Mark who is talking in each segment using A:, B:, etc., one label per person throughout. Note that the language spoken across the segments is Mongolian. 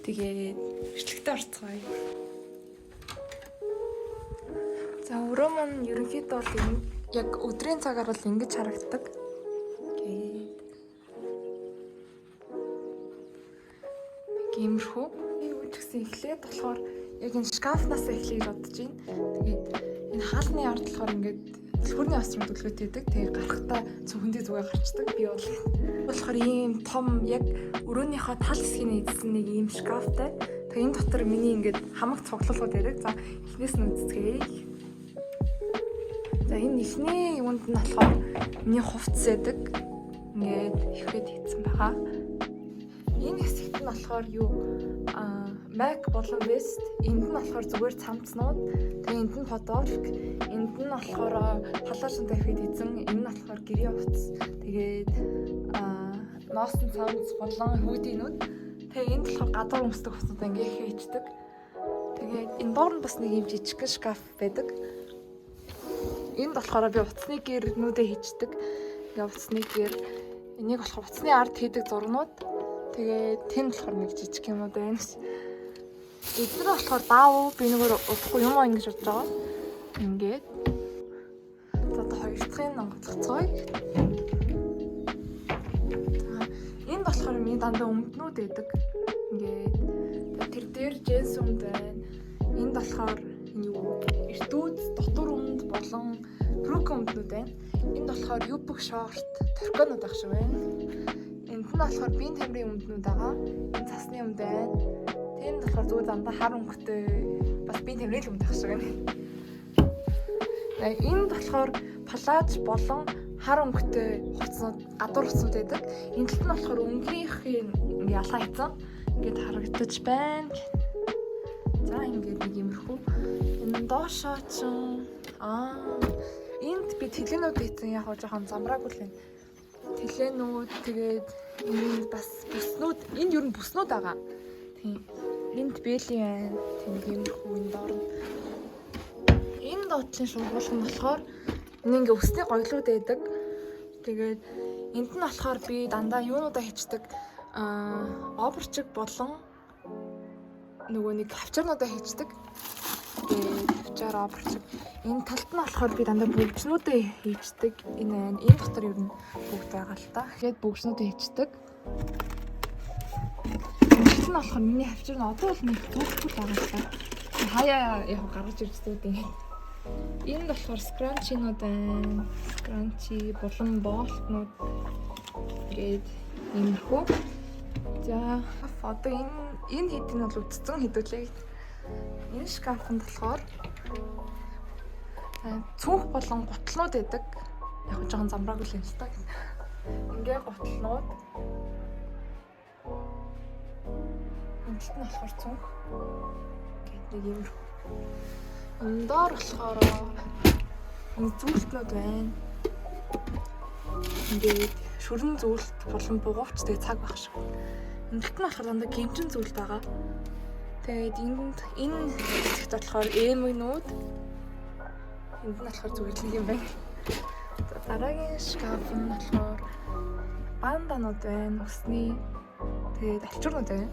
A: Тэгээд бичлэгтээ орцгоё. За өрөө маань ерөнхийдөө бол яг өдрийн цагаар бол ингэж харагддаг. Иймэрхүү. Үүч гэсэн эхлээд болохоор яг энэ шкафнаас эхлэе гэж бодож байна. Тэгээд энэ хаалны ард болохоор ингээд дэлгүүрний осрын төлгөөтэй байдаг. Тэгээд гарахтаа цүнхэндээ зүгээр гарчдаг. Би бол болохоор ийм том яг өрөөнийхөө тал хэсгийн эзсэн нэг ийм шкафтай. Тэгээд энэ дотор миний ингээд хамаг цуглуулгууд яриг. За эхнээс нь үзцгээе. За энэ эхний юунд нь болохоор миний хувцас байдаг. Ингээд ихэд хийцэн байгаа. Энэ хэсэгт нь болохоор юу Mac болон Vest, энд нь болохоор зүгээр цамцнууд, тэгээ энд нь фотоолк, энд нь болохоор халаашинтай ихэд эзэн, энэ нь болохоор гэрийн хувцас, тэгээд ноосн цамц болон хүүдийнүүд, тэгээ энд болохоор гадуур өмсдөг хувцасууд ингээ хийждэг. Тэгээд энэ доор нь бас нэг юм жижигхэн шкаф байдаг. Энд болохоор би утасны гэрнүүдээ хийждэг. Ингээ утасны гэр, энийг болохоор утасны ард хийдэг зургнууд. Тэгээд тэнд болохоор нэг жижиг юмуд байна. Эдгээр болохоор даав би нэгээр удахгүй юм аа ингэж бодож байгаа. Ингээд. За одоо хоёр дахьын онгоцгоцгоё. За энд болохоор миний дандаа өмднүүд байдаг. Ингээд. Тэр дээр джинс өмд байна. Энд болохоор юу эртүүд дотор өмд болон брюк өмднүүд байна. Энд болохоор юбк шорт, торконууд байх шиг байна. Энд нь болохоор биеийн тамирын өмднүүд байгаа. Энэ цасны өмд байна. Тэнд болохоор зүгээр дандаа хар өнгөтэй бас биеийн тамирын өмд байх шиг байна. Энд болохоор палаж болон хар өнгөтэй хувцснууд, гадуур хувцснууд байдаг. Энд талд нь болохоор өнгөнийхээ ингээ ялгаа хийцэн ингээд харагдаж байна. За ингээд нэг юмрхүү. Энэ доошоо ч энд би тэлэнүүд хийцэн яг жоохон замраагүй л байна. Тэлэнүүд тэгээд энэ бас бүснүүд, энд ер нь бүснүүд байгаа. Тийм. Энд бэлийн байна. Тийм иймэрхүү энэ доор. Энэ доотлын шуургуулга нь болохоор энэ ингээ өсний гоёлууд байдаг. Тэгээд энд нь болохоор би дандаа юунуудаа хийчдэг. Оберчиг болон нөгөө нэг хавчаарнуудаа хийчдэг. Тэгээд хавчаар оберчиг. Энэ талд нь болохоор би дандаа бүгжнүүдээ хийчдэг. Энэ байна. Энэ дотор ер нь бүгд байгаа л та. Тэгээд бүгжнүүдээ хийчдэг. Энэ нь болохоор миний хавчаар нь одоо бол нэг төгсгөл байгаа л та. Хаяа яг гаргаж ирдэг дээ. Энэ болохоор скранчинууд байна. Скранчи болон болтнууд. Тэгээд иймэрхүү. За одоо энэ хэдийн бол үтцэн хэдүүлээ. Энэ шкафанд болохоор цүнх болон гутлнууд байдаг. Яг жоохон замраагүй л юм л та. Ингээ гутлнууд. Энд нь болохоор цүнх. Гэт нэг юм. Энэ доор болохоор энэ зүйлтнүүд байна. Ингээд шүрэн зүйлт болон бугуувчтай цаг байх шиг. Энд нь болохоор дандаа гэмжин зүйлт байгаа. Тэгээд энэ хэсэгт болохоор эмгнүүд. Энд нь болохоор зүгээр л юм байна. Дараагийн шкаф нь болохоор банданууд байна. Усны тэгээд алчуурнууд байна.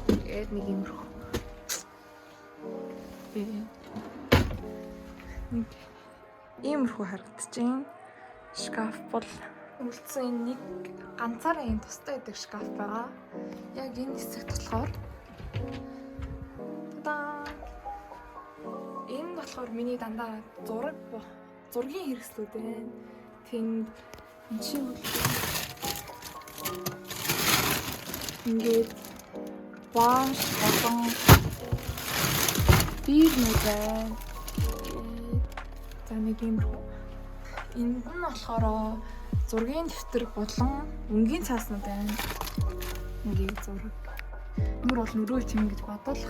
A: Тэгээд нэг юмруу. Нэг иймэрхүү харагдаж байна. Шкаф бол үлдсэн нэг ганцаараа энэ тустай байдаг шкаф байгаа. Яг энэ хэсэгт болохоор энэ болохоор миний дандаа зургийн хэрэгслүүд байна. Тэнд энэ чинь ингээд ваш болон бирнүүд байна. За нэг юмруу. Энд нь болохоор зургийн дэвтэр болон өнгийн цааснууд байна. Нэг зураг. Нөр бол нөрөө чим гэж бодвол.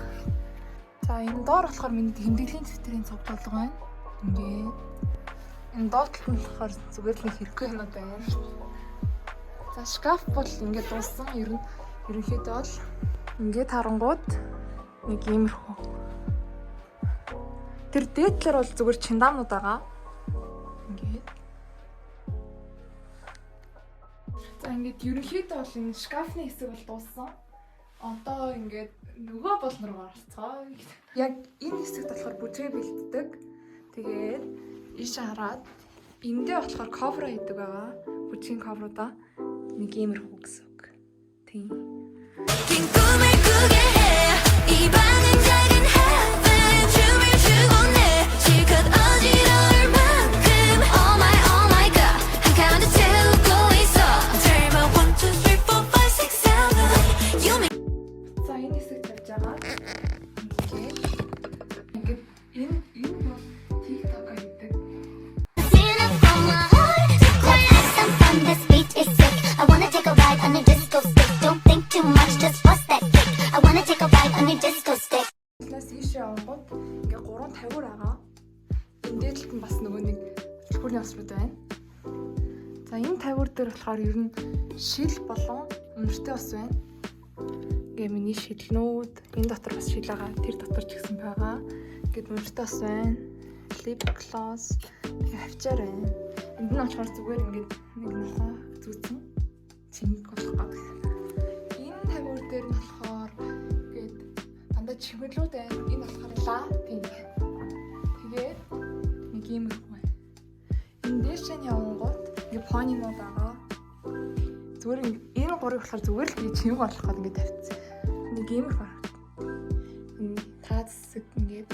A: За энэ доор болохоор миний тэмдэглэлийн дэвтрийн цуглуулга байна. Ингээд энэ доотлол нь болохоор зүгээр л хэрэггүй юмуд байна. За шкаф бол ингээд дууссан. Ерөнхийдөө бол ингээд харангууд нэг иймэрхүү. Тэр дээдлэр бол зүгээр чиндаамнууд байгаа. Ингээд. За ингээд ерөнхийдөө бол энэ шкафны хэсэг бол дууссан. одоо ингээд нөгөө бол руу гарцгаа. Яг энэ хэсэгт болохоор бүжгээ бэлддэг. Тэгээд ийш хараад эндээ болохоор ковра хийдэг байгаа. Бүжгийн ковруудаа нэг иймэрхүү гэсэн үг. Тийм. Ингээ 3 тавиур байгаа. Энд дээдлэлт нь бас нөгөө нэг чөлбөрний осрууд байна. За энэ тавиур дээр болохоор ер нь шил болон үнэртэй бас байна. Ингээ миний шилнүүд энэ дотор бас шил байгаа. Тэр дотор ч гэсэн байгаа. Ингээд үнэртэй бас байна. Lip gloss тэгээ хавчаар байна. Энд нь болохоор зүгээр ингээд нэг нохоо зүтсэн чимэг болох гэх. Энэ тавиур дээр нь болохоор ингээд дандаа чимэглүүд байна. Энэ болохоор ла пинк. Тэгээд нэг иймэрхүү байна. Энэ дэшэн явангууд ингээ понимод байгаа. Зүгээр энэ гурыг болохоор зүгээр л би чимэг болох гэдэг ингээ тавьчихсан. Нэг иймэрхүү. Энэ таад хэсэг ингээд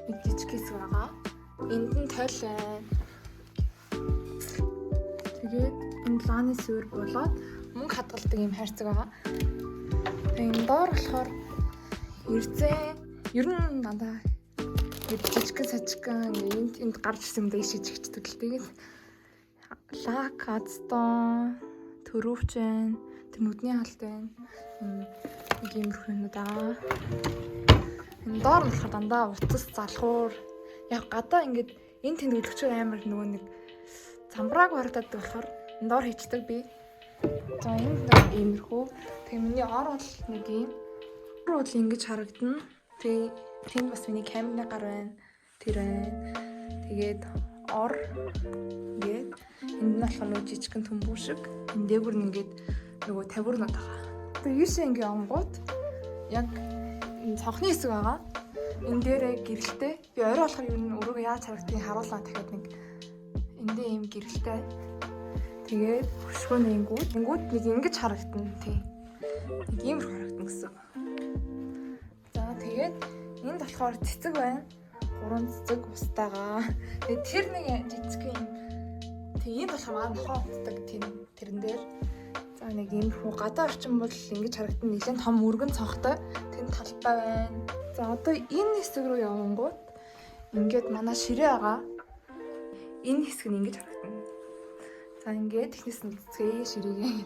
A: нэг жижиг хэсэг байгаа. Энд нь тойл байна. Тэгээд энэ лааны суурь болоод мөнгө хадгалдаг юм хайрцаг байгаа. Энэ доор болохоор эрзээ ер нь дандаа жижигхэн сажигхэн энд гарч ирсэн юм даа шижигчдэг л тэгээд лак адстон төрөвч байна. Тэр нүдний халт байна. Нэг иймэрхүү юмуд аа. Энэ доор нь болохоор дандаа утас залхуур яг гадаа ингээд энэ тэнд өдөгчөр амар нөгөө нэг замбрааг барагдаад болохоор энэ доор хийчдэг би. За энэ доор иймэрхүү. Тэгээ миний ор бол нэг юм бол ингэж харагдана. Тэгээ тэнд бас миний камерны гар байна. Тэр байна. Тэгээд ор ингээд энд нь болохоор нөгөө жижигхэн төмбөг шиг энэ дээгүр нь ингээд нөгөө тавиурнууд байгаа. Тэгээ юусэн ингээ онгууд яг энэ цонхны хэсэг байгаа. Энэ дээрээ гэрэлтэй. Би орой болохоор юу н өрөөгөө яаж харагдгийг харуулаа дахиад нэг эндээ ийм гэрэлтэй. Тэгээд хөшгөөний ингүүд нэг ингэж харагдана тий. Нэг ийм харагдана гэсэн. Тэгээд энд болохоор цэцэг байна. 3 цэцэг устайгаа. Тэгээд тэр нэг жижиг юм. Тэгээд энд болохоор маань нохоо утдаг тэрэн дээр. За нэг юм хүү гадаа орчин бол ингэж харагдана. Нэлээд том өргөн цонхтой. Тэнд талбай байна. За одоо энэ хэсэг рүү явангууд ингээд манай ширээ байгаа. Энэ хэсэг нь ингэж харагдана. За ингээд технээс нь цэцгээ ширээгээ.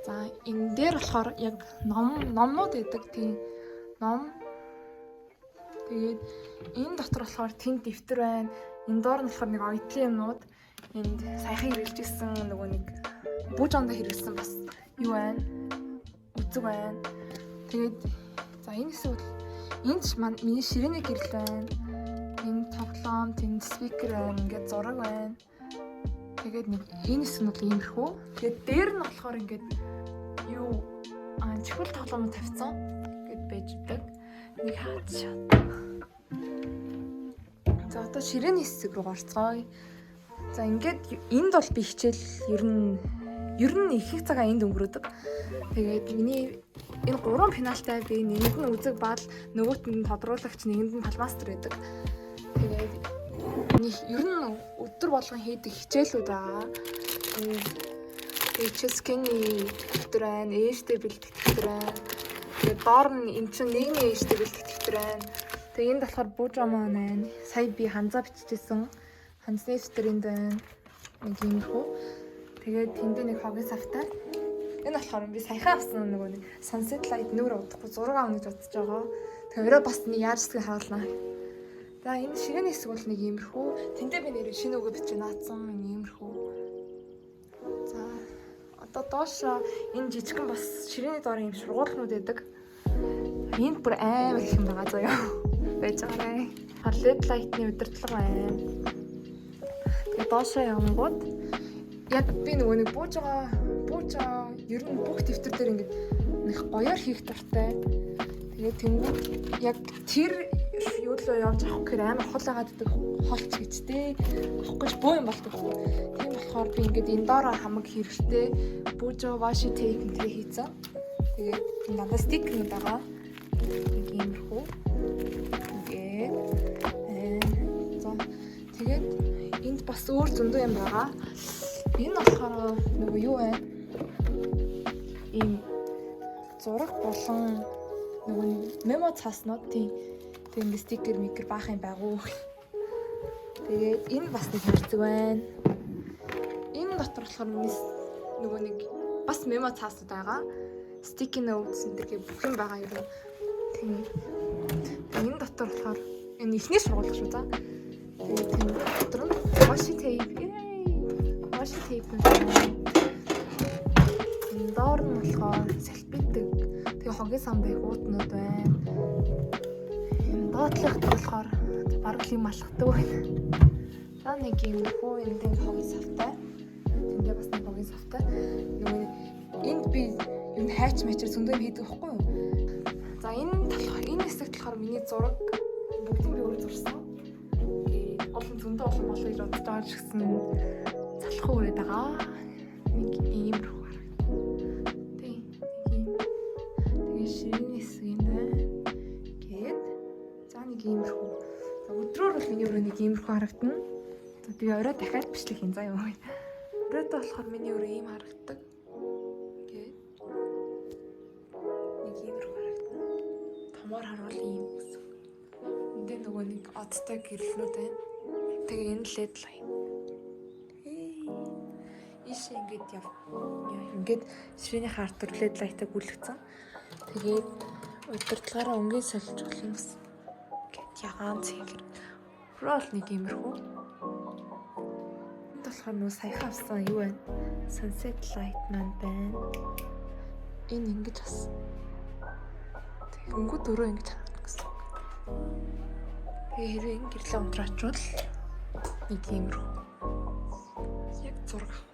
A: За энэ дээр болохоор яг номнууд байдаг тийм ном. Тэгээд энэ дотор болохоор тент дэвтэр байна. Энэ доор нь болохоор нэг оюутлын юмнууд. Энд саяхан хэрэгжилжсэн нөгөө нэг бүж ондоо хэрэгэлсэн бас юу байна? Үзэг байна. Тэгээд за энэ хэсэг бол энд миний ширээний гэрэл байна. Энэ тоглоом, тэнд спикер байна. Ингээд зураг байна. Тэгээд нэг энэ хэсэг нь бол иймэрхүү. Тэгээд дээр нь болохоор ингээд юу чихэл тоглоом тавьсан. Байждаг. Нэг хаач. За одоо ширээний хэсэг рүү гарцгаая. За ингээд энд бол би хичээл ер нь их их цагаа энд өнгөрөөдөг. Тэгээд миний энэ 3 пеналтай би нэгэнд нь үзэг баал нөгөөт нь тодруулагч нэгэнд нь талмастер байдаг. Тэгээд ер нь өдөр болгон хийдэг хичээлүүд байгаа. HSK-ний дэвтэр байна, ээжтэй бэлтгэх дэвтэр байна. Тэгээд доор нь эн чинь нэгний ээжтэй бэлтгэх дэвтэр байна. Тэгээд энд болохоор буужамаа байна. Сая би ханзаа биччихсэн. Ханзны дэвтэрэнд байна. Нэг иймэрхүү. Тэгээд тэндээ нэг хогийн савтай. Энэ болохоор би саяхан авсан нөгөө нэг sunset light нүүр удахгүй зураг авах гэж бодож байгаа. Тэгээд бас нэг яаж хэсгийг харуулнаа. За энэ ширээний хэсэг бол нэг иймэрхүү. Тэндээ би нэр шинэ үгээ бичиж наацсан нэг иймэрхүү. За одоо доош энэ жижигхан бас ширээний доор юм сургуулиуд байдаг. Энд бүр амар их юм байгаа заяа. Байж байгаа. LED light-ны удирдлага байна. Тэгээд доошоо явангууд яг би нөгөө нэг бууж байгаа ер нь бүх дэвтэр дээр ингээд их гоёор хийх дуртай. Тэгээд тэнгууд яг тэр юу лөө явж авах гэхээр амар хол агаад байдаг холч гэжтэй. Авах гэж боо юм болдог. Тийм болохоор би ингээд энэ доороо хамаг хэрэгтэй Bujo washi tape гэдэг хийцэн. Тэгээд энэ дандаа стикерүүд байгаа. Нэг иймэрхүү. Тэгээд тэгээд энд бас өөр зөндөө юм байгаа. Энэ болохоор нөгөө юу вэ? Ийм зураг болон нөгөө мемо цааснууд тийм ингээд стикер микер баах юм байгуу. Тэгээд энэ бас нэг хэрцэг байна. Энэ дотор болохоор нөгөө нэг бас мемо цааснууд байгаа. Sticky notes гэдэг бүх юм байгаа юм. Тийм. Энэ дотор болохоор энэ ихний сургууль шүү за. Тэгээд тийм дотор нь washi tape. Washi tape байна. Энэ доор нь болохоор салбитдаг. Тэгээ хогийн самбай уутнууд байна. Энэ доотлогт болохоор бараг юм алхдаг байна. За нэг юм хөө энэ хогийн савтай. Тэндээ бас нэг хогийн савтай. Нөгөө энд би юм хайч мачир зөндөө хийдэг байхгүй юу? За энэ хэсэгт болохоор миний зураг бүгдийг би өөр зурсан. Олон зөндөө олон ирээд доош гисэн залхуу өрөөд байгаа. Нэг ийм рүү харагдана. Тийм. Тэгээ ширийн хэсэг юм байна. Гээд за нэг иймэрхүү. За өдрөөр бол миний өрөө нэг иймэрхүү харагдана. За тэгээ орой дахиад бичлэх юм заа юм. Оройд болохоор миний өрөө ийм харагддаг. Гээд нэг иймэрхүү харагдана. Томоор харуул ийм гэсэн. Энд нөгөө нэг одтой гэрлэнүүд байна. Тэгээ энэ LED light. Иш ингээд ширээний хартур LED light-ыг гүйлгцэн. Тэгээд удирдлагаараа өнгийн солиж болно бас. Гэт ягаан цэнгэр. Рол нэг иймэрхүү. Энд болохоор нөө саяхан авсан юу вэ? Sunset light маань байна. Энэ ингэж бас. Тэг өнгөд өрөө ингэж харагдах гэсэн. Тэгээ хэрэг гэрлээ унтраачвал нэг иймэрхүү. Яг зураг